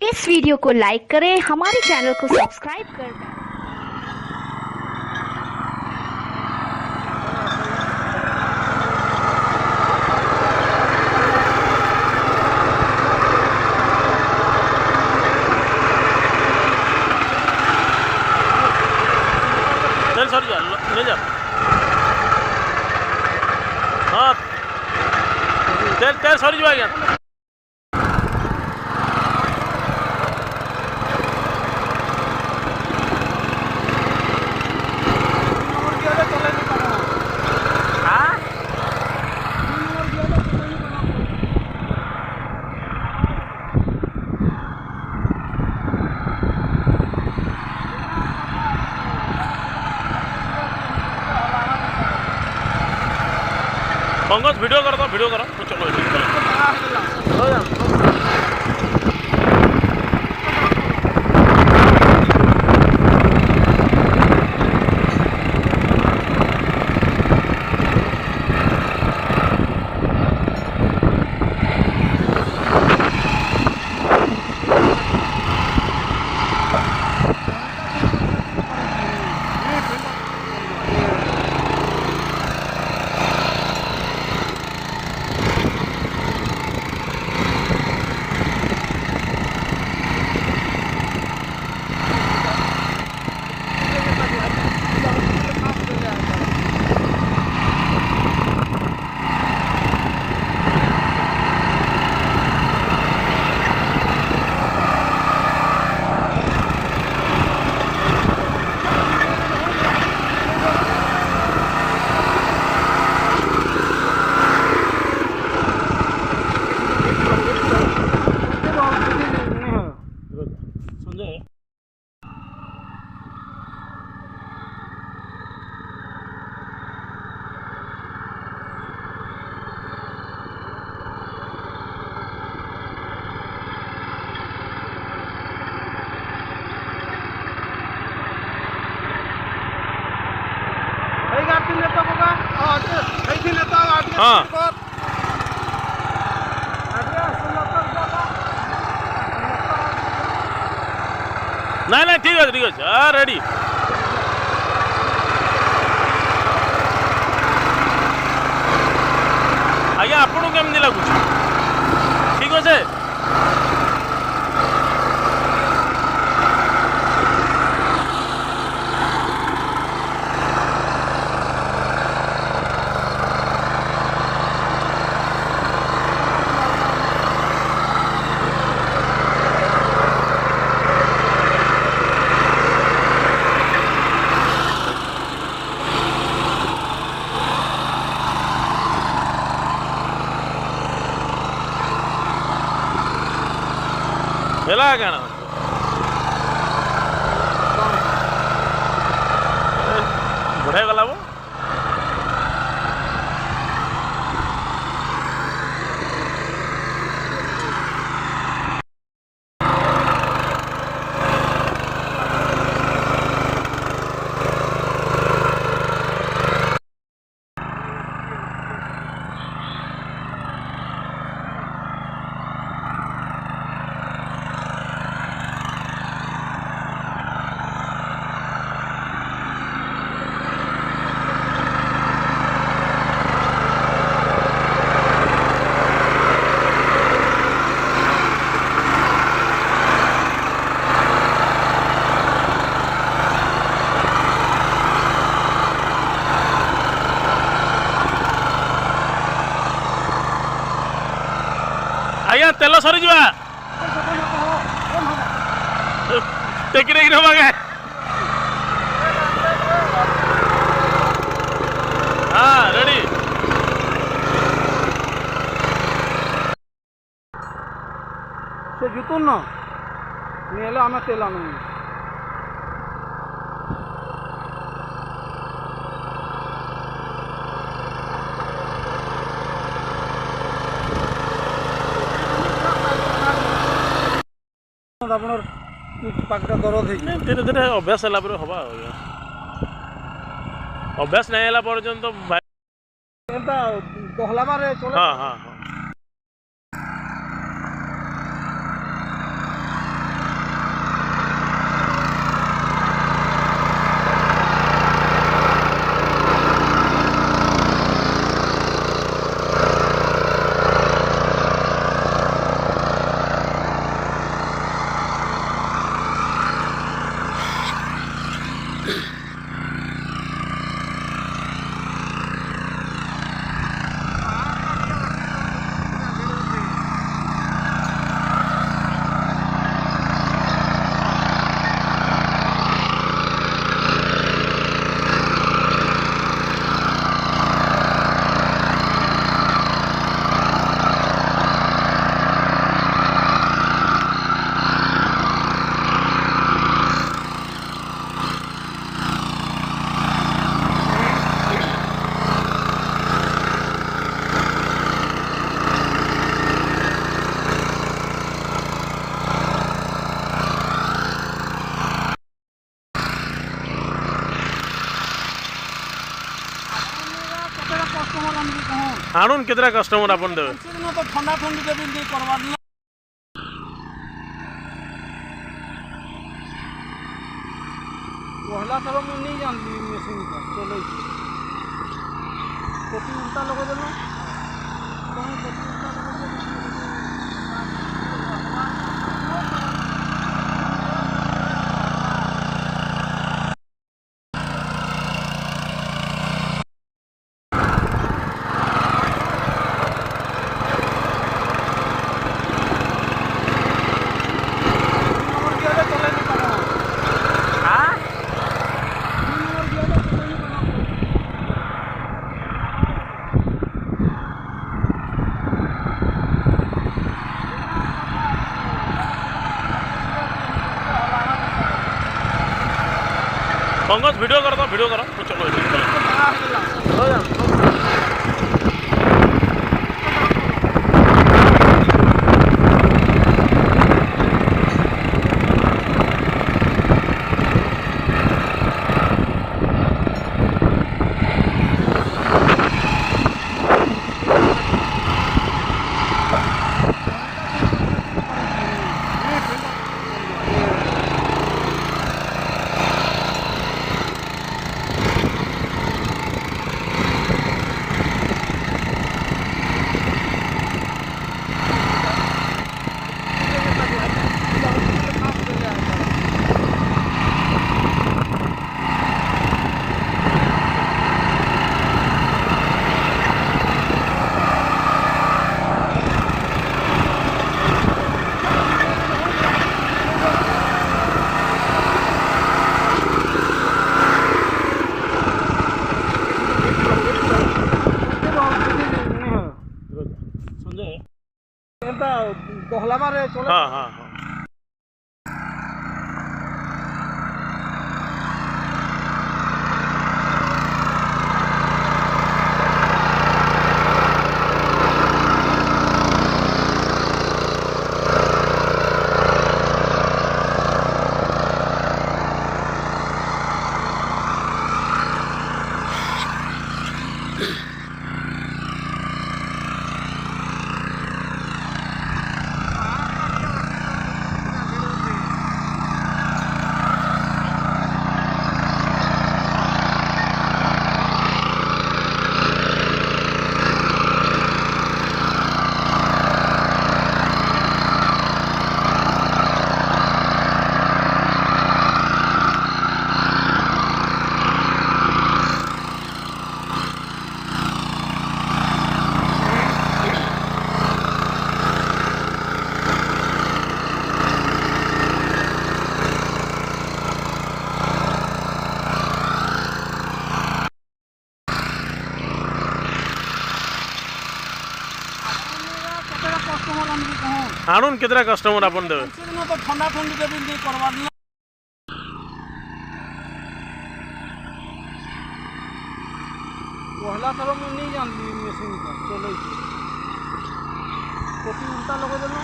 इस वीडियो को लाइक करें, हमारे चैनल को सब्सक्राइब कर दें। चल सर जा ले जा। हाँ चल चल सर जो आ गया। पंकज वीडियो कर दो, वीडियो करो तो चलो संजय। हाँ नहीं नहीं ठीक है हाँ रेडी। आज्ञा आपको केमती लगुच ठीक अच्छे। ఎలా కాణ ବଢ଼ିଆ ଗଲା ବୋ। आज्ञा तेल सरी जा टेकी टेकी नबागे। हाँ रेडी से जुतुन न नेला आम तेल आनु धीरे धीरे अभ्यास है हवा अभ्यास नहीं है पर्यंत हाँ हाँ हाँ आणून केतरा कस्टमर आपण देवे दिनो तो ठंडा ठंडी देबी नहीं करवा दिनो पहला थर मुझे नहीं जानती मेसिन का चलो कॉपी उल्टा लगा देना पंकज वीडियो करो तो चलो दहला मारे चले हाँ हाँ हाँ आणून केतरा कस्टमर आपण देवे दिनो तो ठंडा ठंडी देबी नहीं करवा दिनो पहला थर मुझे नहीं जानती मेसिन का चलो कॉपी उल्टा लगा देना